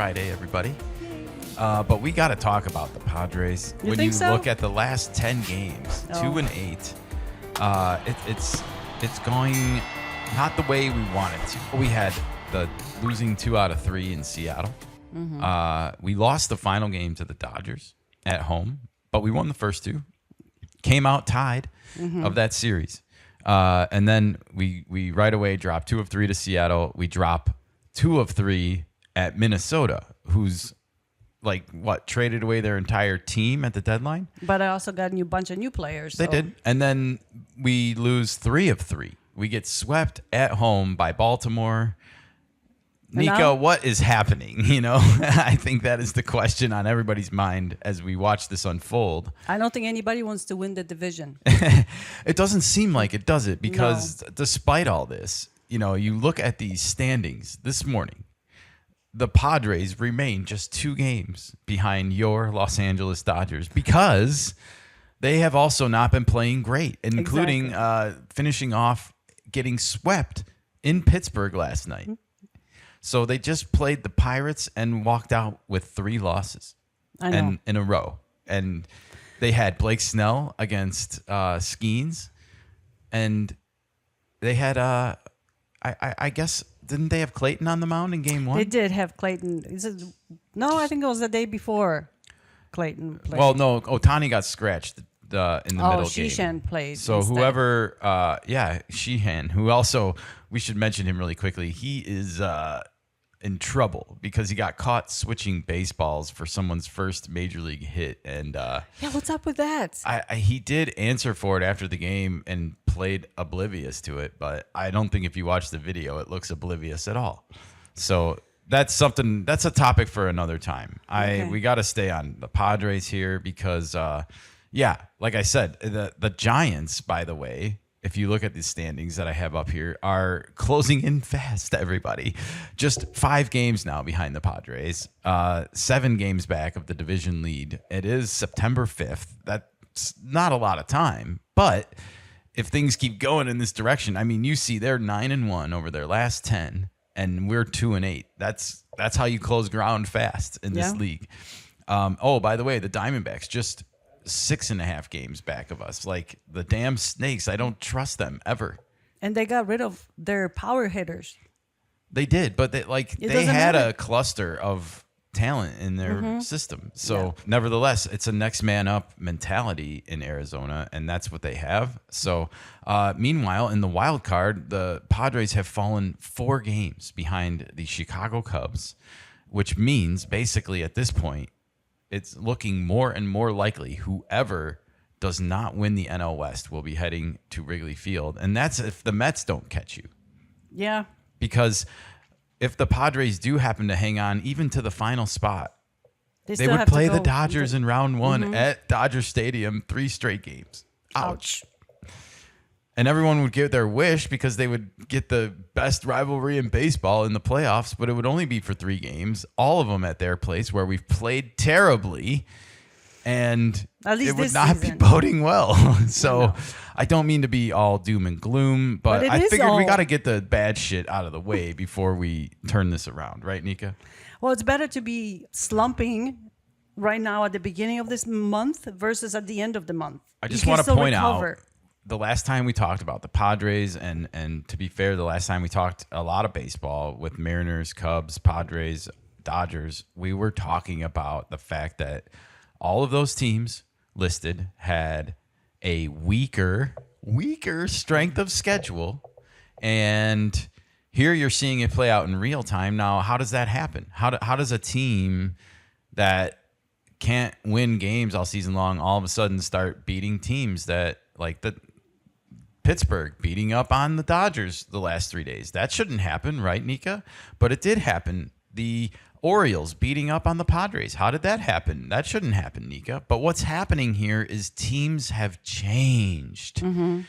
Friday, everybody. But we got to talk about the Padres. You when think you so? look at the last 10 games, 2-8, it's going not the way we wanted to. We had the losing 2 out of 3 in Seattle. We lost the final game to the Dodgers at home, but we won the first 2. Came out tied of that series. And then we right away dropped 2 of 3 to Seattle. We drop 2 of 3 at Minnesota, who's traded away their entire team at the deadline. But I also got a bunch of new players. They did. And then we lose 3 of 3. We get swept at home by Baltimore. Nika, what is happening? I think that is the question on everybody's mind as we watch this unfold. I don't think anybody wants to win the division. It doesn't seem like it, does it? Because despite all this, you look at these standings this morning, the Padres remain just 2 games behind your Los Angeles Dodgers because they have also not been playing great, including finishing off getting swept in Pittsburgh last night. So they just played the Pirates and walked out with 3 losses in a row. And they had Blake Snell against Skeens. And they had, I guess, didn't they have Clayton on the mound in game 1? They did have Clayton. I think it was the day before Clayton played. Well, no, Ohtani got scratched in the middle game. Sheehan played. So instead. whoever, Sheehan, who also, we should mention him really quickly. He is in trouble because he got caught switching baseballs for someone's first major league hit. And what's up with that? he did answer for it after the game and played oblivious to it. But I don't think if you watch the video, it looks oblivious at all. So that's a topic for another time. We got to stay on the Padres here because, like I said, the Giants, by the way, if you look at the standings that I have up here, are closing in fast, everybody. Just 5 games now behind the Padres, 7 games back of the division lead. It is September 5th. That's not a lot of time, but if things keep going in this direction, I mean, you see they're 9-1 over their last 10, and we're 2-8. That's how you close ground fast in this league. By the way, the Diamondbacks just 6.5 games back of us. Like the damn snakes, I don't trust them ever. And they got rid of their power hitters. They did, but they had a cluster of talent in their system. So nevertheless, it's a next man up mentality in Arizona, and that's what they have. So meanwhile, in the wild card, the Padres have fallen 4 games behind the Chicago Cubs, which means basically at this point, it's looking more and more likely whoever does not win the NL West will be heading to Wrigley Field. And that's if the Mets don't catch you. Yeah. Because if the Padres do happen to hang on even to the final spot, they would play the Dodgers in round 1 at Dodger Stadium 3 straight games. Ouch. And everyone would get their wish because they would get the best rivalry in baseball in the playoffs, but it would only be for 3 games, all of them at their place where we've played terribly, and it would not be boding well. So I don't mean to be all doom and gloom, but I figured we got to get the bad shit out of the way before we turn this around. Right, Nika? Well, it's better to be slumping right now at the beginning of this month versus at the end of the month. I just want to point out, the last time we talked about the Padres, and to be fair, the last time we talked a lot of baseball with Mariners, Cubs, Padres, Dodgers, we were talking about the fact that all of those teams listed had a weaker strength of schedule. And here you're seeing it play out in real time. Now, how does that happen? How does a team that can't win games all season long all of a sudden start beating teams that like the Pittsburgh beating up on the Dodgers the last 3 days? That shouldn't happen, right, Nika? But it did happen. The Orioles beating up on the Padres. How did that happen? That shouldn't happen, Nika. But what's happening here is teams have changed. The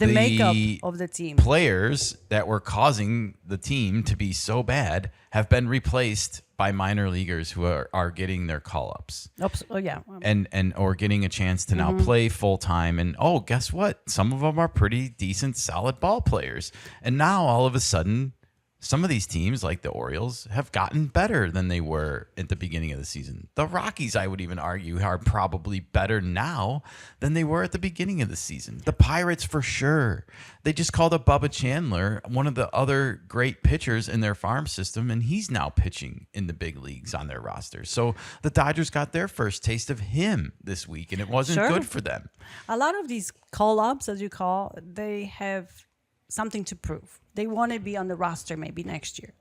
makeup of the team. Players that were causing the team to be so bad have been replaced by minor leaguers who are getting their call-ups. Oh, yeah. And or getting a chance to now play full-time. And, guess what? Some of them are pretty decent, solid ball players. And now, all of a sudden, some of these teams, like the Orioles, have gotten better than they were at the beginning of the season. The Rockies, I would even argue, are probably better now than they were at the beginning of the season. The Pirates, for sure. They just called up Bubba Chandler, one of the other great pitchers in their farm system, and he's now pitching in the big leagues on their roster. So the Dodgers got their first taste of him this week, and it wasn't good for them. A lot of these call-ups, as you call, they have something to prove. They want to be on the roster maybe next year.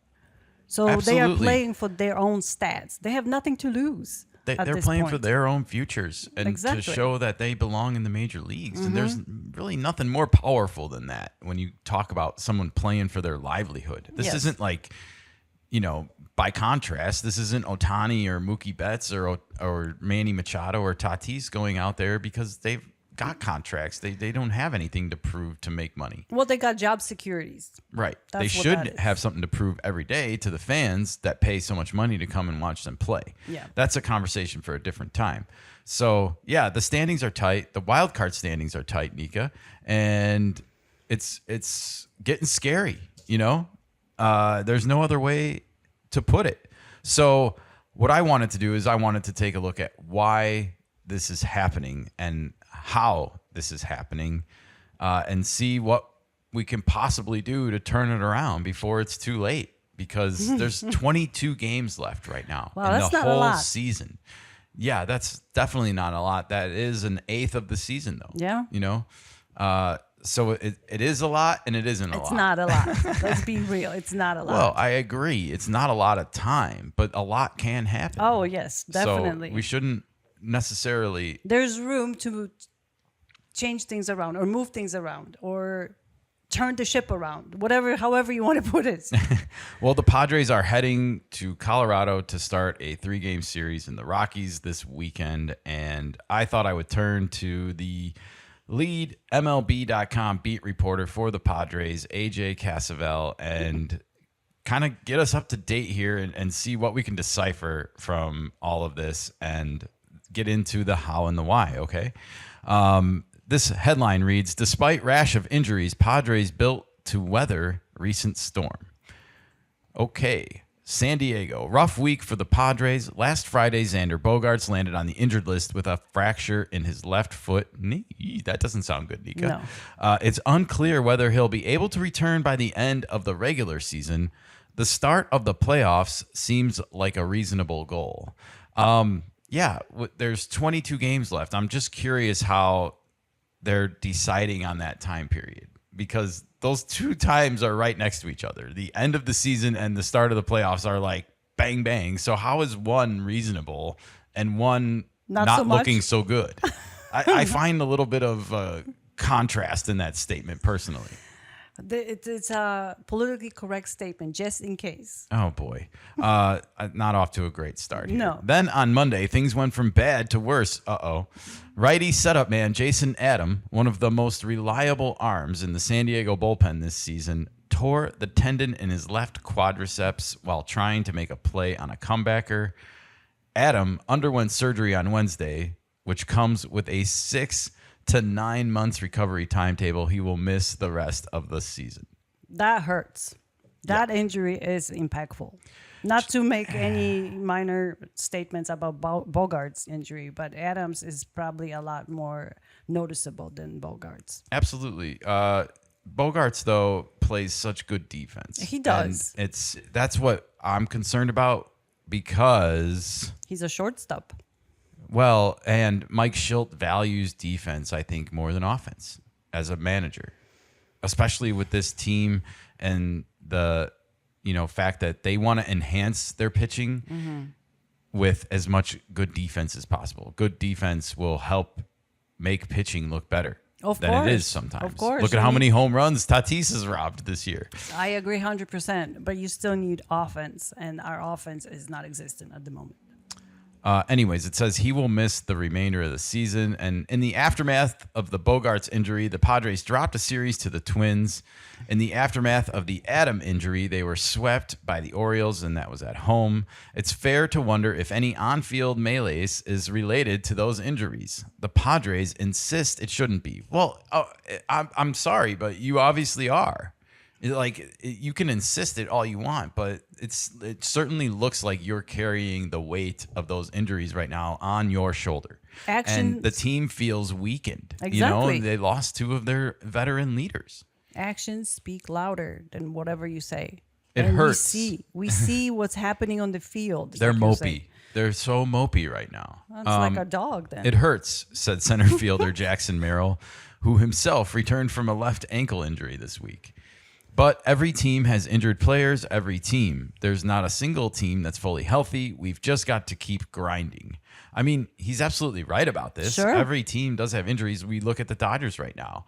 So They are playing for their own stats. They have nothing to lose. They're playing for their own futures and to show that they belong in the major leagues. And there's really nothing more powerful than that when you talk about someone playing for their livelihood. This isn't like, by contrast, this isn't Ohtani or Mookie Betts or Manny Machado or Tatis going out there because they've got contracts. They don't have anything to prove to make money. Well, they got job securities. Right. They should have something to prove every day to the fans that pay so much money to come and watch them play. Yeah. That's a conversation for a different time. So, yeah, the standings are tight. The wild card standings are tight, Nika. And it's getting scary, There's no other way to put it. So what I wanted to do is I wanted to take a look at why this is happening and how this is happening, and see what we can possibly do to turn it around before it's too late. Because there's 22 games left right now in the whole season. Yeah, that's definitely not a lot. That is an eighth of the season, though. Yeah. So it is a lot, and it isn't a lot. It's not a lot. Let's be real. It's not a lot. Well, I agree. It's not a lot of time, but a lot can happen. Oh, yes, definitely. So we shouldn't necessarily... There's room to change things around or move things around or turn the ship around, however you want to put it. Well, the Padres are heading to Colorado to start a 3-game series in the Rockies this weekend, and I thought I would turn to the lead MLB.com beat reporter for the Padres, AJ Cassavell, and kind of get us up to date here and see what we can decipher from all of this and get into the how and the why, okay? This headline reads, despite rash of injuries, Padres built to weather recent storm. Okay, San Diego, rough week for the Padres. Last Friday, Xander Bogaerts landed on the injured list with a fracture in his left foot knee. That doesn't sound good, Nika. No. It's unclear whether he'll be able to return by the end of the regular season. The start of the playoffs seems like a reasonable goal. There's 22 games left. I'm just curious how they're deciding on that time period, because those two times are right next to each other. The end of the season and the start of the playoffs are like bang, bang. So how is one reasonable and one not looking so good? I find a little bit of contrast in that statement personally. It's a politically correct statement, just in case. Oh, boy. Not off to a great start here. No. Then on Monday, things went from bad to worse. Righty setup man Jason Adam, one of the most reliable arms in the San Diego bullpen this season, tore the tendon in his left quadriceps while trying to make a play on a comebacker. Adam underwent surgery on Wednesday, which comes with a 6 to 9 months recovery timetable. He will miss the rest of the season. That hurts. That injury is impactful. Not to make any minor statements about Bogaerts' injury, but Adams is probably a lot more noticeable than Bogaerts. Absolutely. Bogaerts, though, plays such good defense. He does. And that's what I'm concerned about, because he's a shortstop. Well, and Mike Schilt values defense, I think, more than offense as a manager, especially with this team and the fact that they want to enhance their pitching with as much good defense as possible. Good defense will help make pitching look better than it is sometimes. Of course. Look at how many home runs Tatis has robbed this year. I agree 100%, but you still need offense, and our offense is not existent at the moment. Anyways, it says he will miss the remainder of the season. And in the aftermath of the Bogaerts injury, the Padres dropped a series to the Twins. In the aftermath of the Adam injury, they were swept by the Orioles, and that was at home. It's fair to wonder if any on-field melees is related to those injuries. The Padres insist it shouldn't be. Well, I'm sorry, but you obviously are. You can insist it all you want, but it certainly looks like you're carrying the weight of those injuries right now on your shoulder. And the team feels weakened. Exactly. They lost two of their veteran leaders. Actions speak louder than whatever you say. It hurts. We see what's happening on the field. They're mopey. They're so mopey right now. That's like a dog then. It hurts, said center fielder Jackson Merrill, who himself returned from a left ankle injury this week. But every team has injured players, every team. There's not a single team that's fully healthy. We've just got to keep grinding. I mean, he's absolutely right about this. Sure. Every team does have injuries. We look at the Dodgers right now.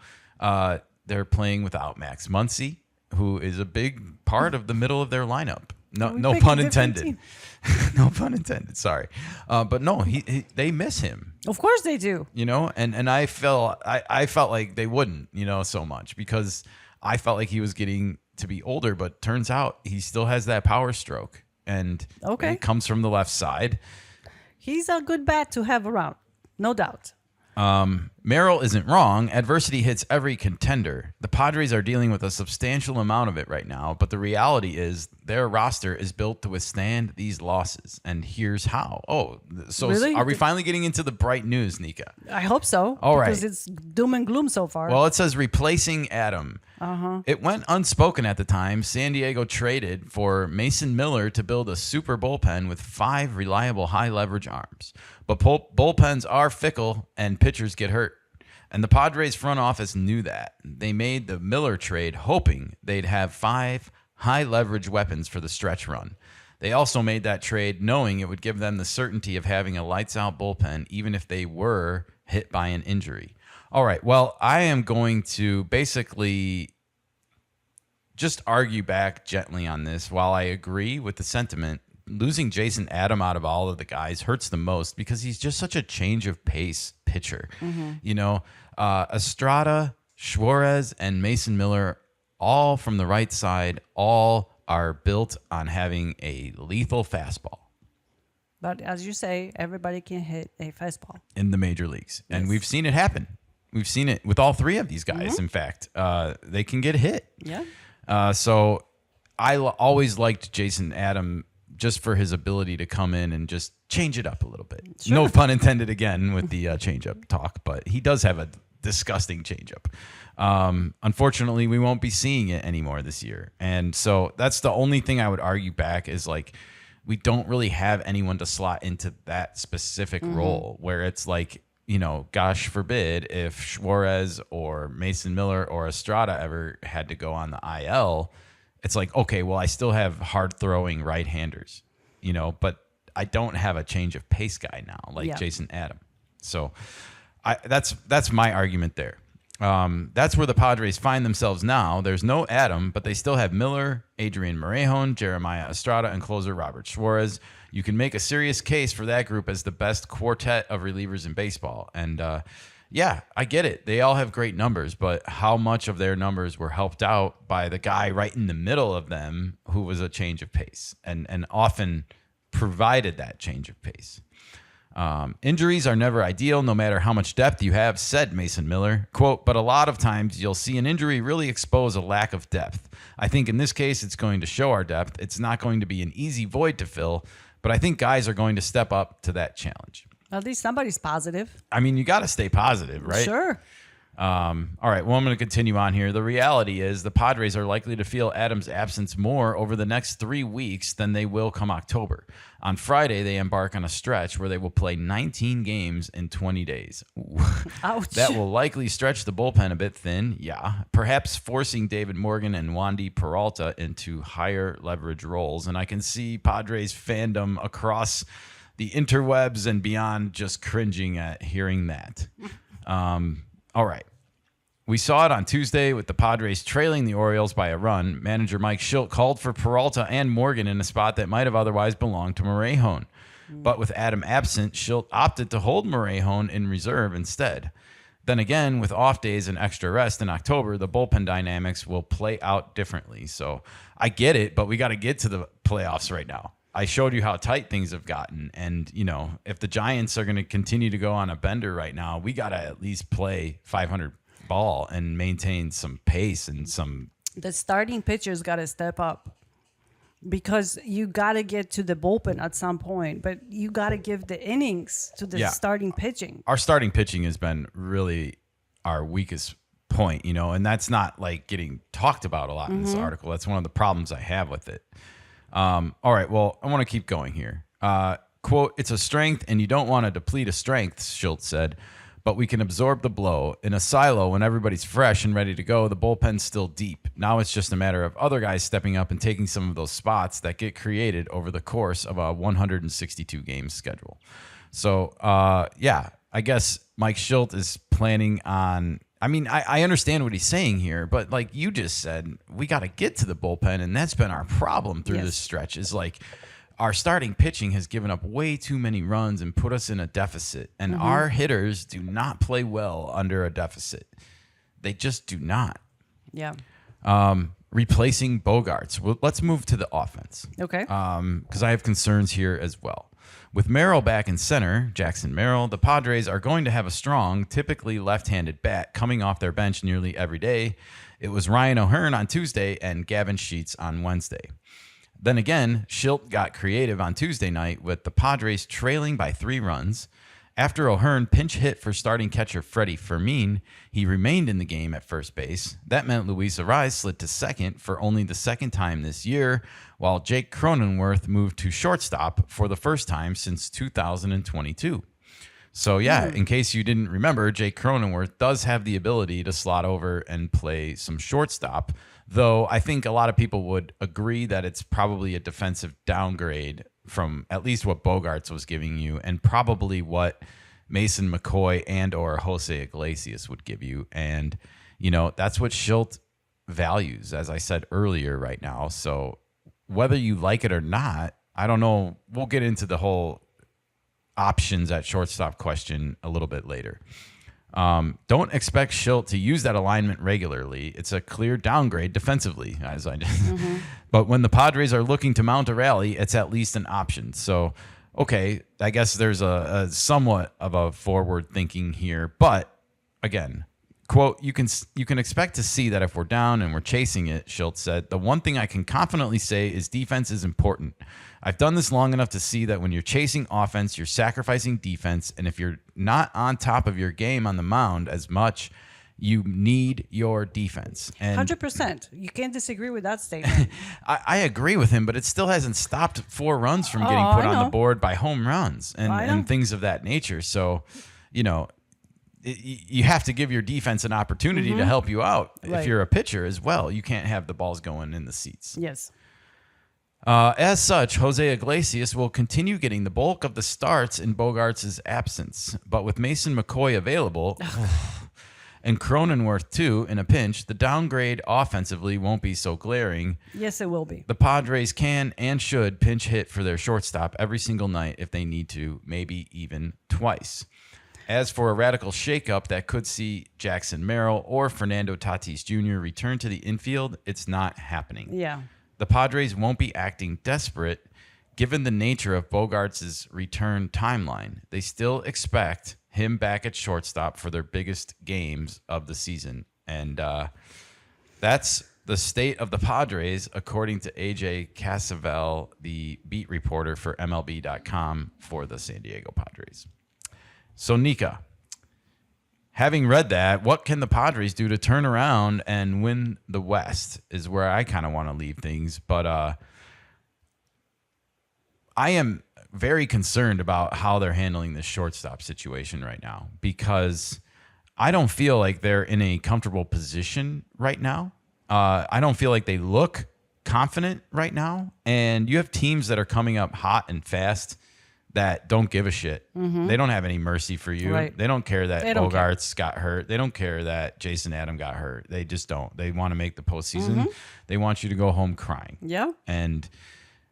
They're playing without Max Muncy, who is a big part of the middle of their lineup. No pun intended. No pun intended. Sorry. But no, they miss him. Of course they do. And I felt like they wouldn't, so much because I felt like he was getting to be older, but turns out he still has that power stroke, and it comes from the left side. He's a good bat to have around, no doubt. Merrill isn't wrong. Adversity hits every contender. The Padres are dealing with a substantial amount of it right now, but the reality is their roster is built to withstand these losses, and here's how. Oh, so really? Are we finally getting into the bright news, Nika? I hope so. All right. Because it's doom and gloom so far. Well, it says replacing Adam. It went unspoken at the time. San Diego traded for Mason Miller to build a super bullpen with 5 reliable high-leverage arms. But bullpens are fickle, and pitchers get hurt. And the Padres front office knew that. They made the Miller trade hoping they'd have 5 high-leverage weapons for the stretch run. They also made that trade knowing it would give them the certainty of having a lights-out bullpen, even if they were hit by an injury. All right, well, I am going to basically just argue back gently on this. While I agree with the sentiment, losing Jason Adam out of all of the guys hurts the most because he's just such a change of pace pitcher. Estrada, Suarez, and Mason Miller, all from the right side, all are built on having a lethal fastball. But as you say, everybody can hit a fastball in the major leagues. And we've seen it happen. We've seen it with all 3 of these guys, in fact. They can get hit. Yeah. So I always liked Jason Adam just for his ability to come in and just change it up a little bit. Sure. No pun intended again with the change-up talk, but he does have a disgusting change-up. Unfortunately, we won't be seeing it anymore this year. And so that's the only thing I would argue back is like we don't really have anyone to slot into that specific role where it's like, gosh forbid if Suarez or Mason Miller or Estrada ever had to go on the IL, it's like, okay, well, I still have hard-throwing right-handers, but I don't have a change of pace guy now like Jason Adam. So that's my argument there. That's where the Padres find themselves now. There's no Adam, but they still have Miller, Adrian Morejon, Jeremiah Estrada, and closer Robert Suarez. You can make a serious case for that group as the best quartet of relievers in baseball. And yeah, I get it. They all have great numbers, but how much of their numbers were helped out by the guy right in the middle of them who was a change of pace and often provided that change of pace? Injuries are never ideal, no matter how much depth you have, said Mason Miller. Quote, but a lot of times you'll see an injury really expose a lack of depth. I think in this case, it's going to show our depth. It's not going to be an easy void to fill, but I think guys are going to step up to that challenge. At least somebody's positive. I mean, you got to stay positive, right? Sure. All right, well, I'm going to continue on here. The reality is the Padres are likely to feel Adams' absence more over the next 3 weeks than they will come October. On Friday, they embark on a stretch where they will play 19 games in 20 days. Ouch. That will likely stretch the bullpen a bit thin, perhaps forcing David Morgan and Wandy Peralta into higher leverage roles. And I can see Padres fandom across the interwebs and beyond just cringing at hearing that. All right. We saw it on Tuesday with the Padres trailing the Orioles by a run. Manager Mike Schilt called for Peralta and Morgan in a spot that might have otherwise belonged to Morejon. But with Adam absent, Schilt opted to hold Morejon in reserve instead. Then again, with off days and extra rest in October, the bullpen dynamics will play out differently. So I get it, but we got to get to the playoffs right now. I showed you how tight things have gotten. And, if the Giants are going to continue to go on a bender right now, we got to at least play 500 ball and maintain some pace and some The starting pitchers got to step up because you got to get to the bullpen at some point, but you got to give the innings to the starting pitching. Our starting pitching has been really our weakest point, and that's not like getting talked about a lot in this article. That's one of the problems I have with it. All right, well, I want to keep going here. Quote, "It's a strength, and you don't want to deplete a strength," Schultz said, "but we can absorb the blow. In a silo, when everybody's fresh and ready to go, the bullpen's still deep. Now it's just a matter of other guys stepping up and taking some of those spots that get created over the course of a 162-game schedule." So, I guess Mike Schultz is planning on... I understand what he's saying here, but like you just said, we got to get to the bullpen, and that's been our problem through this stretch, is like our starting pitching has given up way too many runs and put us in a deficit, and our hitters do not play well under a deficit. They just do not. Yeah. Replacing Bogaerts. Well, let's move to the offense. Okay. Because I have concerns here as well. With Merrill back in center, Jackson Merrill, the Padres are going to have a strong, typically left-handed bat coming off their bench nearly every day. It was Ryan O'Hearn on Tuesday and Gavin Sheets on Wednesday. Then again, Schilt got creative on Tuesday night with the Padres trailing by 3 runs. After O'Hearn pinch hit for starting catcher Freddie Fermin, he remained in the game at first base. That meant Luis Arraez slid to second for only the second time this year, while Jake Cronenworth moved to shortstop for the first time since 2022. So, in case you didn't remember, Jake Cronenworth does have the ability to slot over and play some shortstop, though I think a lot of people would agree that it's probably a defensive downgrade from at least what Bogaerts was giving you, and probably what Mason McCoy and or Jose Iglesias would give you. And, that's what Schilt values, as I said earlier right now. So whether you like it or not, I don't know. We'll get into the whole options at shortstop question a little bit later. Don't expect Schilt to use that alignment regularly. It's a clear downgrade defensively, as I just. But when the Padres are looking to mount a rally, it's at least an option. So, okay, I guess there's a somewhat of a forward thinking here. But again, quote, you can expect to see that if we're down and we're chasing it, Schultz said. The one thing I can confidently say is defense is important. I've done this long enough to see that when you're chasing offense, you're sacrificing defense. And if you're not on top of your game on the mound as much, you need your defense. And 100%. You can't disagree with that statement. I agree with him, but it still hasn't stopped 4 runs from getting put on the board by home runs and things of that nature. So, you have to give your defense an opportunity to help you out. If you're a pitcher as well, you can't have the balls going in the seats. Yes. As such, Jose Iglesias will continue getting the bulk of the starts in Bogaerts' absence. But with Mason McCoy available and Cronenworth too in a pinch, the downgrade offensively won't be so glaring. Yes, it will be. The Padres can and should pinch hit for their shortstop every single night if they need to, maybe even twice. As for a radical shakeup that could see Jackson Merrill or Fernando Tatis Jr. return to the infield, it's not happening. Yeah. The Padres won't be acting desperate given the nature of Bogaerts' return timeline. They still expect him back at shortstop for their biggest games of the season. And that's the state of the Padres, according to AJ Cassavell, the beat reporter for MLB.com for the San Diego Padres. So, Nika, having read that, what can the Padres do to turn around and win the West is where I kind of want to leave things. But I am very concerned about how they're handling this shortstop situation right now, because I don't feel like they're in a comfortable position right now. I don't feel like they look confident right now. And you have teams that are coming up hot and fast that don't give a shit. They don't have any mercy for you. Right. They don't care that Bogaerts got hurt. They don't care that Jason Adam got hurt. They just don't. They want to make the postseason. They want you to go home crying. Yeah. And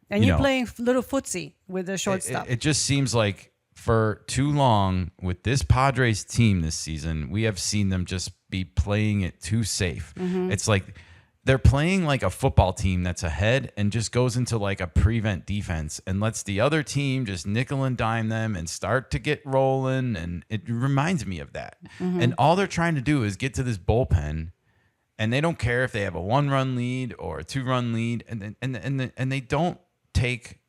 you're playing little footsie with the shortstop. It just seems like for too long with this Padres team this season, we have seen them just be playing it too safe. It's like they're playing like a football team that's ahead and just goes into like a prevent defense and lets the other team just nickel and dime them and start to get rolling. And it reminds me of that. And all they're trying to do is get to this bullpen and they don't care if they have a 1-run lead or a 2-run lead, and they don't take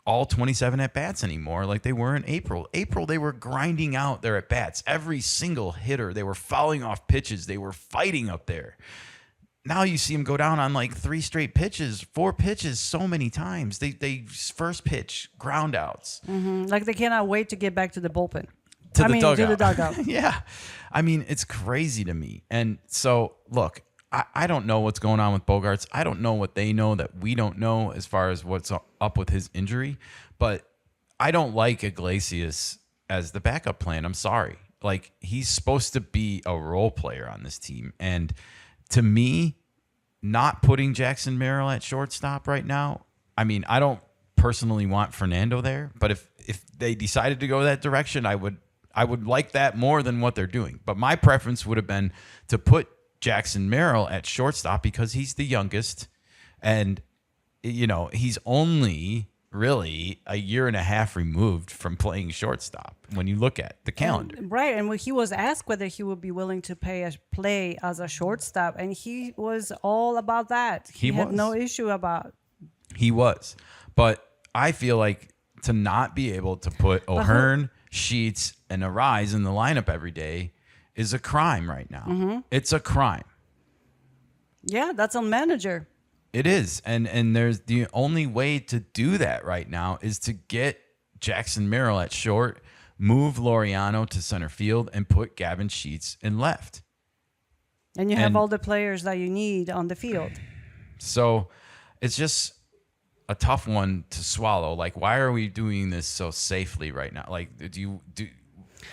all 27 at bats anymore like they were in April. April, they were grinding out their at bats. Every single hitter, they were fouling off pitches. They were fighting up there. Now you see them go down on like 3 straight pitches, 4 pitches so many times. They first pitch, ground outs. Like they cannot wait to get back to the bullpen. To the dugout. Yeah. I mean, it's crazy to me. And so, look, I don't know what's going on with Bogaerts. I don't know what they know that we don't know as far as what's up with his injury. But I don't like Iglesias as the backup plan. I'm sorry. Like, he's supposed to be a role player on this team. And to me, not putting Jackson Merrill at shortstop right now, I mean, I don't personally want Fernando there. But if they decided to go that direction, I would like that more than what they're doing. But my preference would have been to put Jackson Merrill at shortstop because he's the youngest, and he's only really a year and a half removed from playing shortstop when you look at the calendar. Right, and when he was asked whether he would be willing to play as a shortstop, and he was all about that. He had no issue about. He was, but I feel like to not be able to put O'Hearn, Sheets, and Arise in the lineup every day is a crime right now. It's a crime. Yeah, that's on manager. It is. And there's the only way to do that right now is to get Jackson Merrill at short, move Laureano to center field, and put Gavin Sheets in left. And you have all the players that you need on the field. So it's just a tough one to swallow. Like, why are we doing this so safely right now? Like,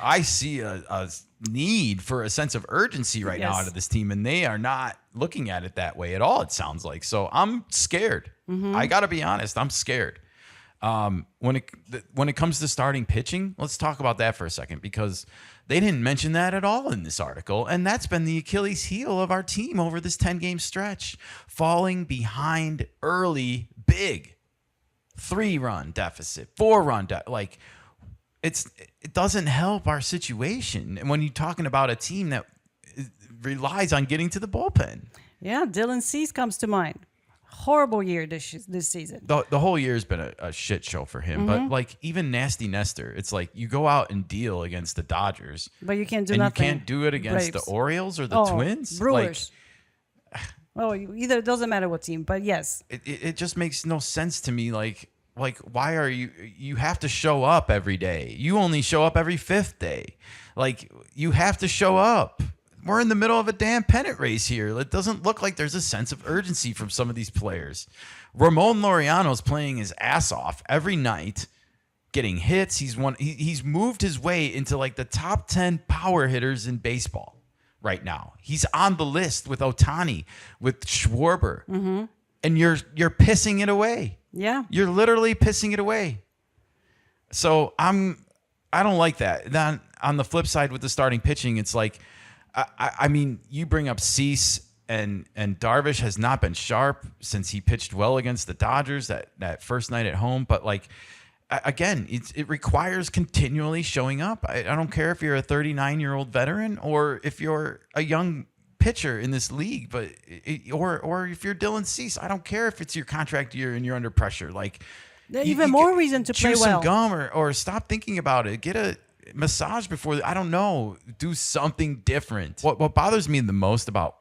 I see a need for a sense of urgency right now out of this team, and they are not looking at it that way at all, it sounds like. So I'm scared. I got to be honest. I'm scared. When it comes to starting pitching, let's talk about that for a second, because they didn't mention that at all in this article, and that's been the Achilles heel of our team over this 10-game stretch. Falling behind early, big. 3-run deficit, 4-run deficit. It doesn't help our situation. And when you're talking about a team that relies on getting to the bullpen. Yeah, Dylan Cease comes to mind. Horrible year this season. The whole year has been a shit show for him. But like, even Nasty Nestor, it's like you go out and deal against the Dodgers, but you can't do and nothing. You can't do it against the Orioles or the Twins. Brewers. Either it doesn't matter what team, but yes. It just makes no sense to me. Like, why are you have to show up every day. You only show up every 5th day. Like, you have to show up. We're in the middle of a damn pennant race here. It doesn't look like there's a sense of urgency from some of these players. Ramon Laureano's playing his ass off every night, getting hits. He's moved his way into like the top 10 power hitters in baseball right now. He's on the list with Ohtani, with Schwarber. And you're pissing it away. Yeah. You're literally pissing it away. So I don't like that. Then on the flip side with the starting pitching, it's like, I mean, you bring up Cease, and Darvish has not been sharp since he pitched well against the Dodgers that first night at home. But like, again, it requires continually showing up. I don't care if you're a 39-year-old veteran or if you're a young pitcher in this league, but or if you're Dylan Cease, I don't care if it's your contract year and you're under pressure. Like, even more reason to play well. Chew some gum or stop thinking about it. Get a massage before. I don't know. Do something different. What bothers me the most about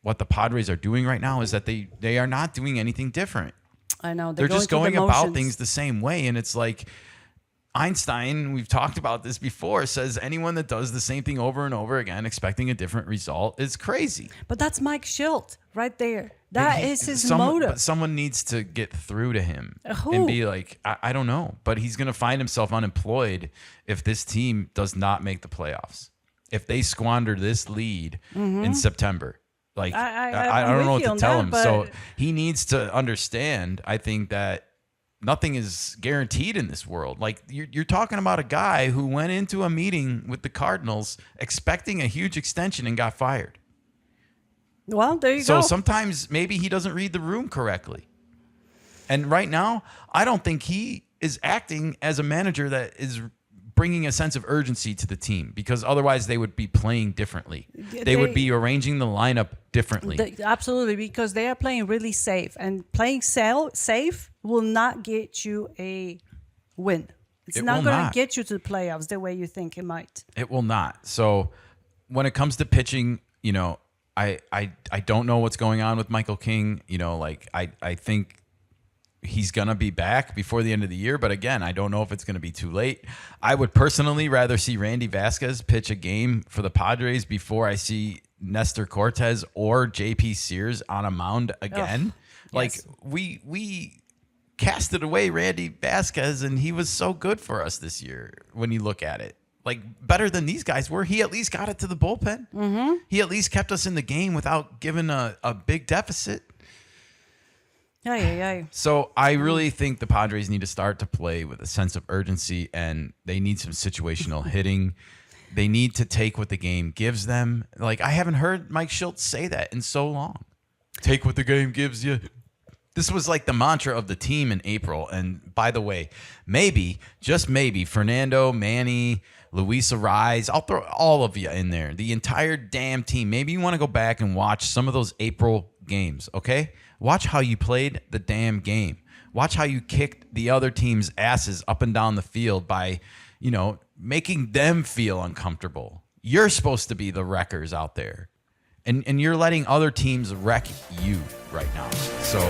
what the Padres are doing right now is that they are not doing anything different. I know they're just going about things the same way, and it's like Einstein, we've talked about this before, says anyone that does the same thing over and over again expecting a different result is crazy. But that's Mike Schilt right there. That is his motive. But someone needs to get through to him and be like, I don't know. But he's going to find himself unemployed if this team does not make the playoffs. If they squander this lead in September. Like, I don't know what to tell him. So he needs to understand, I think, that nothing is guaranteed in this world. Like, you're talking about a guy who went into a meeting with the Cardinals expecting a huge extension and got fired. Well, there you go. So sometimes maybe he doesn't read the room correctly. And right now, I don't think he is acting as a manager that is bringing a sense of urgency to the team because otherwise they would be playing differently. They would be arranging the lineup differently. Absolutely, because they are playing really safe, and playing safe will not get you a win. It's not going to get you to the playoffs the way you think it might. It will not. So when it comes to pitching, you know, I don't know what's going on with Michael King. You know, like I think he's going to be back before the end of the year. But again, I don't know if it's going to be too late. I would personally rather see Randy Vasquez pitch a game for the Padres before I see Nestor Cortez or JP Sears on a mound again. Like we casted away Randy Vasquez, and he was so good for us this year when you look at it. Like, better than these guys were. He at least got it to the bullpen. Mm-hmm. He at least kept us in the game without giving a big deficit. So I really think the Padres need to start to play with a sense of urgency, and they need some situational hitting. They need to take what the game gives them. Like, I haven't heard Mike Schultz say that in so long. Take what the game gives you. This was like the mantra of the team in April. And by the way, maybe, just maybe, Fernando, Manny, Luis Ariz, I'll throw all of you in there. The entire damn team. Maybe you want to go back and watch some of those April games, okay? Watch how you played the damn game. Watch how you kicked the other team's asses up and down the field by, you know, making them feel uncomfortable. You're supposed to be the wreckers out there. And you're letting other teams wreck you right now. So